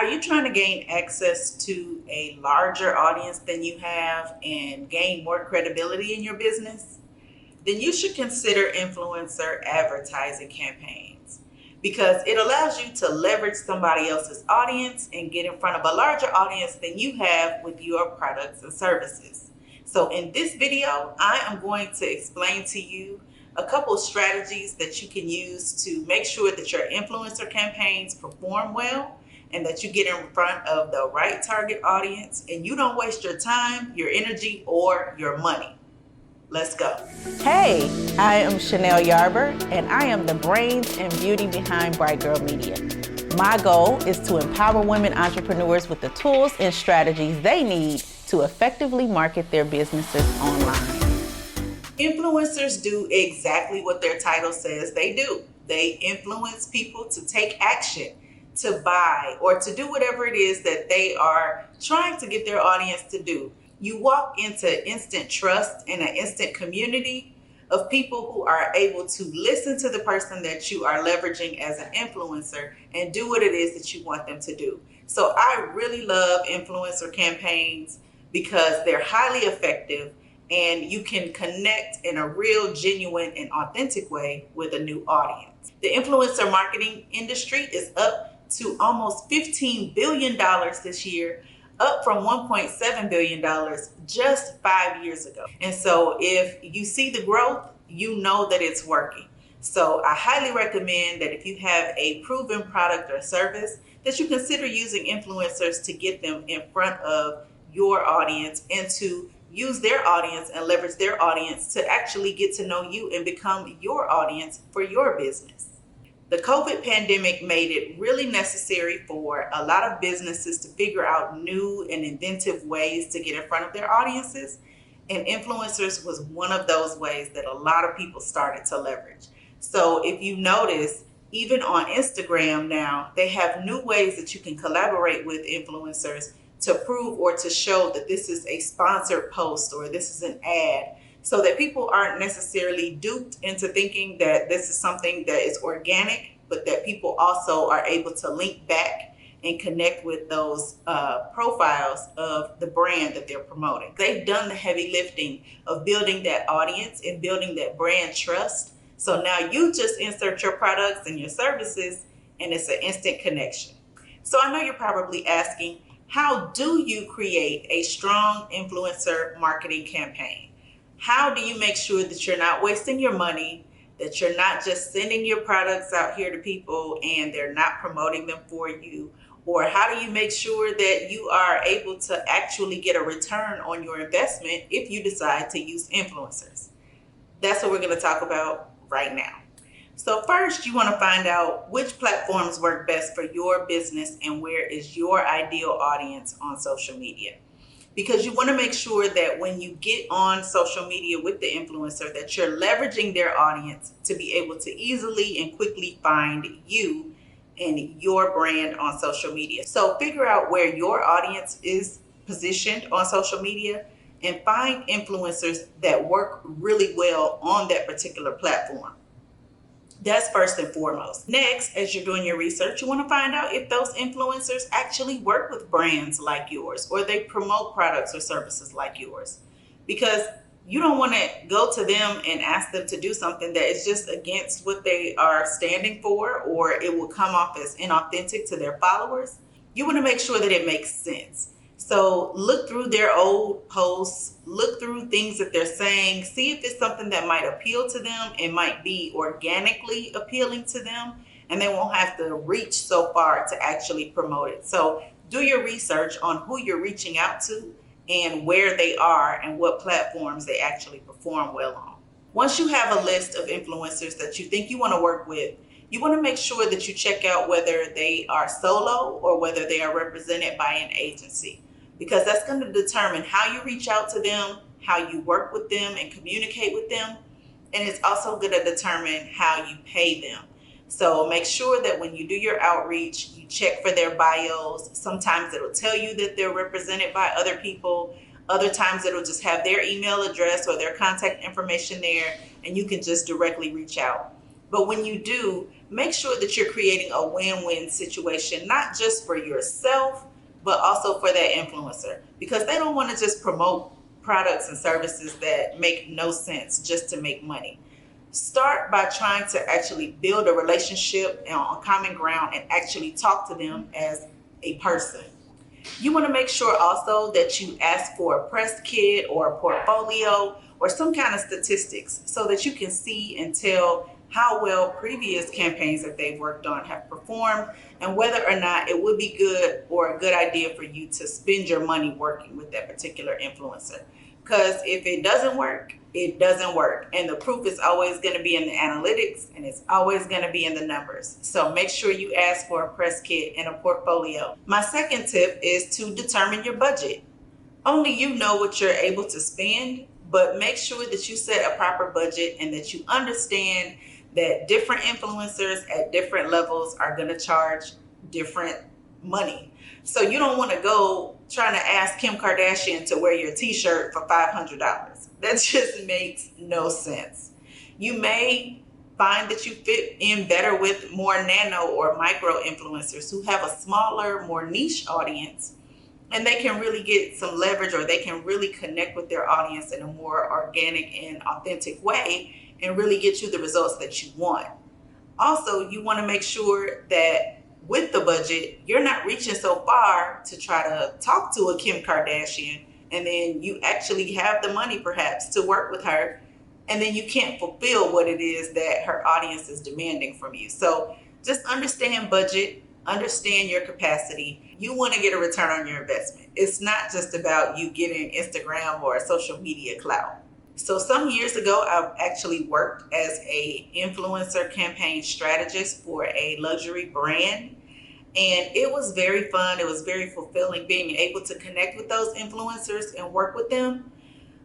Are you trying to gain access to a larger audience than you have and gain more credibility in your business? Then you should consider influencer advertising campaigns because it allows you to leverage somebody else's audience and get in front of a larger audience than you have with your products and services. So in this video, I am going to explain to you a couple strategies that you can use to make sure that your influencer campaigns perform well and that you get in front of the right target audience and you don't waste your time, your energy, or your money. Let's go. Hey, I am Chanel Yarber, and I am the brains and beauty behind BrightGirl Media. My goal is to empower women entrepreneurs with the tools and strategies they need to effectively market their businesses online. Influencers do exactly what their title says they do. They influence people to take action, to buy, or to do whatever it is that they are trying to get their audience to do. You walk into instant trust and an instant community of people who are able to listen to the person that you are leveraging as an influencer and do what it is that you want them to do. So I really love influencer campaigns because they're highly effective and you can connect in a real, genuine, and authentic way with a new audience. The influencer marketing industry is up to almost $15 billion this year, up from $1.7 billion just 5 years ago. And so if you see the growth, you know that it's working. So I highly recommend that if you have a proven product or service, that you consider using influencers to get them in front of your audience and to use their audience and leverage their audience to actually get to know you and become your audience for your business. The COVID pandemic made it really necessary for a lot of businesses to figure out new and inventive ways to get in front of their audiences. And influencers was one of those ways that a lot of people started to leverage. So if you notice, even on Instagram now, they have new ways that you can collaborate with influencers to prove or to show that this is a sponsored post or this is an ad, so that people aren't necessarily duped into thinking that this is something that is organic, but that people also are able to link back and connect with those profiles of the brand that they're promoting. They've done the heavy lifting of building that audience and building that brand trust. So now you just insert your products and your services and it's an instant connection. So I know you're probably asking, how do you create a strong influencer marketing campaign? How do you make sure that you're not wasting your money, that you're not just sending your products out here to people and they're not promoting them for you? Or how do you make sure that you are able to actually get a return on your investment if you decide to use influencers? That's what we're going to talk about right now. So first, you want to find out which platforms work best for your business and where is your ideal audience on social media. Because you want to make sure that when you get on social media with the influencer, that you're leveraging their audience to be able to easily and quickly find you and your brand on social media. So figure out where your audience is positioned on social media and find influencers that work really well on that particular platform. That's first and foremost. Next, as you're doing your research, you want to find out if those influencers actually work with brands like yours or they promote products or services like yours. Because you don't want to go to them and ask them to do something that is just against what they are standing for, or it will come off as inauthentic to their followers. You want to make sure that it makes sense. So look through their old posts, look through things that they're saying, see if it's something that might appeal to them and might be organically appealing to them, and they won't have to reach so far to actually promote it. So do your research on who you're reaching out to and where they are and what platforms they actually perform well on. Once you have a list of influencers that you think you want to work with, you want to make sure that you check out whether they are solo or whether they are represented by an agency, because that's going to determine how you reach out to them, how you work with them and communicate with them, and it's also going to determine how you pay them. So make sure that when you do your outreach, you check for their bios. Sometimes it'll tell you that they're represented by other people. Other times it'll just have their email address or their contact information there, and you can just directly reach out. But when you do, make sure that you're creating a win-win situation, not just for yourself, but also for that influencer, because they don't want to just promote products and services that make no sense just to make money. Start by trying to actually build a relationship on common ground and actually talk to them as a person. You want to make sure also that you ask for a press kit or a portfolio or some kind of statistics so that you can see and tell how well previous campaigns that they've worked on have performed and whether or not it would be good or a good idea for you to spend your money working with that particular influencer. Because if it doesn't work, it doesn't work. And the proof is always going to be in the analytics and it's always going to be in the numbers. So make sure you ask for a press kit and a portfolio. My second tip is to determine your budget. Only you know what you're able to spend, but make sure that you set a proper budget and that you understand that different influencers at different levels are going to charge different money. So you don't want to go trying to ask Kim Kardashian to wear your t-shirt for $500. That just makes no sense. You may find that you fit in better with more nano or micro influencers who have a smaller, more niche audience, and they can really get some leverage, or they can really connect with their audience in a more organic and authentic way and really get you the results that you want. Also, you want to make sure that with the budget, you're not reaching so far to try to talk to a Kim Kardashian and then you actually have the money perhaps to work with her and then you can't fulfill what it is that her audience is demanding from you. So just understand budget, understand your capacity. You want to get a return on your investment. It's not just about you getting Instagram or social media clout. So some years ago, I actually worked as a influencer campaign strategist for a luxury brand. And it was very fun. It was very fulfilling being able to connect with those influencers and work with them.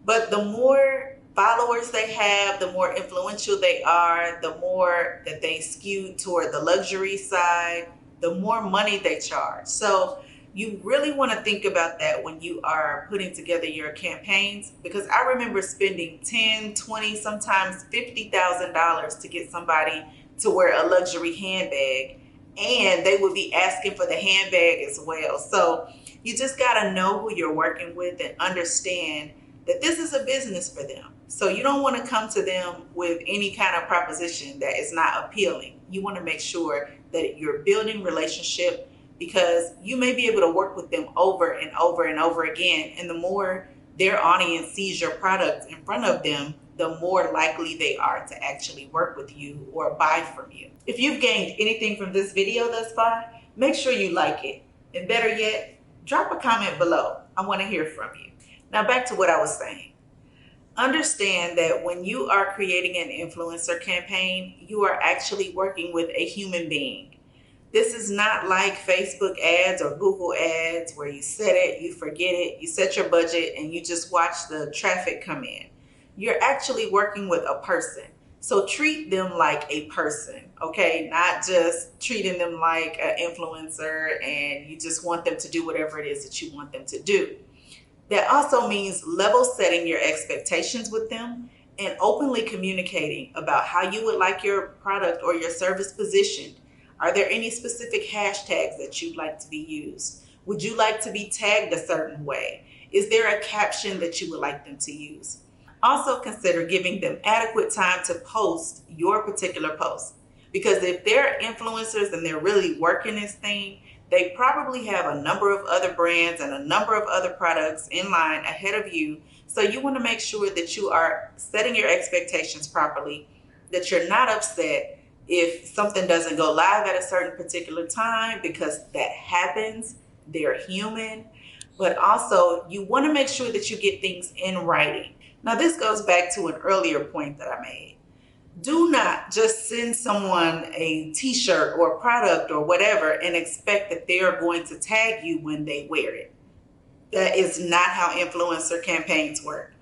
But the more followers they have, the more influential they are, the more that they skew toward the luxury side, the more money they charge. So you really want to think about that when you are putting together your campaigns, because I remember spending $10, $20, sometimes $50,000 to get somebody to wear a luxury handbag, and they would be asking for the handbag as well. So you just got to know who you're working with and understand that this is a business for them. So you don't want to come to them with any kind of proposition that is not appealing. You want to make sure that you're building relationship, because you may be able to work with them over and over and over again. And the more their audience sees your product in front of them, the more likely they are to actually work with you or buy from you. If you've gained anything from this video thus far, make sure you like it. And better yet, drop a comment below. I want to hear from you. Now back to what I was saying. Understand that when you are creating an influencer campaign, you are actually working with a human being. This is not like Facebook ads or Google ads where you set it, you forget it, you set your budget, and you just watch the traffic come in. You're actually working with a person. So treat them like a person, okay? Not just treating them like an influencer and you just want them to do whatever it is that you want them to do. That also means level setting your expectations with them and openly communicating about how you would like your product or your service positioned. Are there any specific hashtags that you'd like to be used? Would you like to be tagged a certain way? Is there a caption that you would like them to use? Also consider giving them adequate time to post your particular post. Because if they're influencers and they're really working this thing, they probably have a number of other brands and a number of other products in line ahead of you. So you want to make sure that you are setting your expectations properly, that you're not upset if something doesn't go live at a certain particular time, because that happens. They're human. But also you want to make sure that you get things in writing. Now this goes back to an earlier point that I made. Do not just send someone a t-shirt or a product or whatever and expect that they are going to tag you when they wear it. That is not how influencer campaigns work.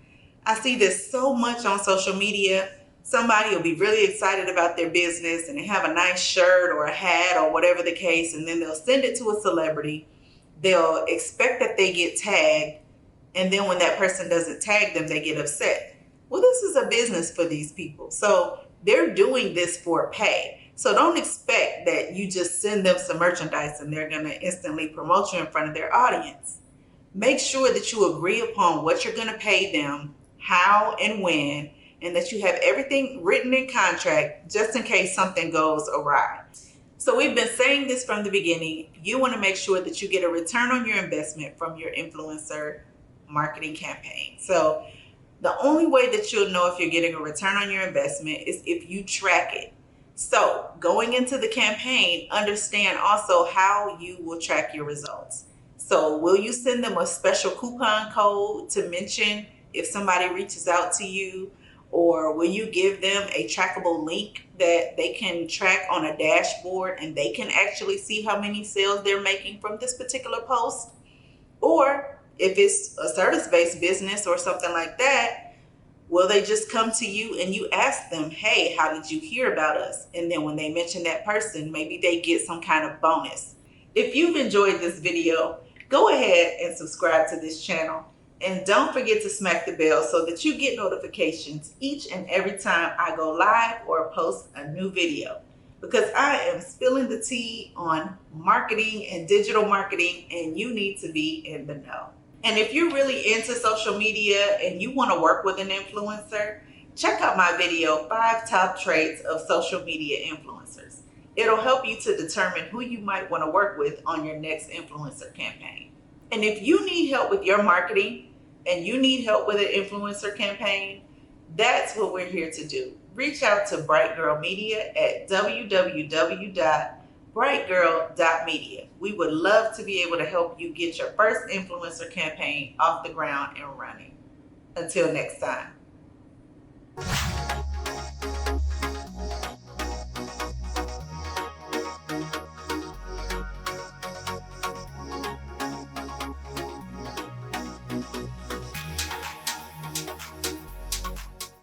I see this so much on social media. Somebody will be really excited about their business and they have a nice shirt or a hat or whatever the case, and then they'll send it to a celebrity. They'll expect that they get tagged, and then when that person doesn't tag them, they get upset. Well, this is a business for these people. So they're doing this for pay. So don't expect that you just send them some merchandise and they're going to instantly promote you in front of their audience. Make sure that you agree upon what you're going to pay them, how and when, and that you have everything written in contract just in case something goes awry. So we've been saying this from the beginning. You want to make sure that you get a return on your investment from your influencer marketing campaign. So the only way that you'll know if you're getting a return on your investment is if you track it. So going into the campaign, understand also how you will track your results. So will you send them a special coupon code to mention if somebody reaches out to you? Or will you give them a trackable link that they can track on a dashboard and they can actually see how many sales they're making from this particular post? Or if it's a service-based business or something like that, will they just come to you and you ask them, hey, how did you hear about us? And then when they mention that person, maybe they get some kind of bonus. If you've enjoyed this video, go ahead and subscribe to this channel. And don't forget to smack the bell so that you get notifications each and every time I go live or post a new video. Because I am spilling the tea on marketing and digital marketing, and you need to be in the know. And if you're really into social media and you want to work with an influencer, check out my video, 5 Top Traits of Social Media Influencers. It'll help you to determine who you might want to work with on your next influencer campaign. And if you need help with your marketing and you need help with an influencer campaign, that's what we're here to do. Reach out to BrightGirl Media at www.brightgirl.media. We would love to be able to help you get your first influencer campaign off the ground and running. Until next time.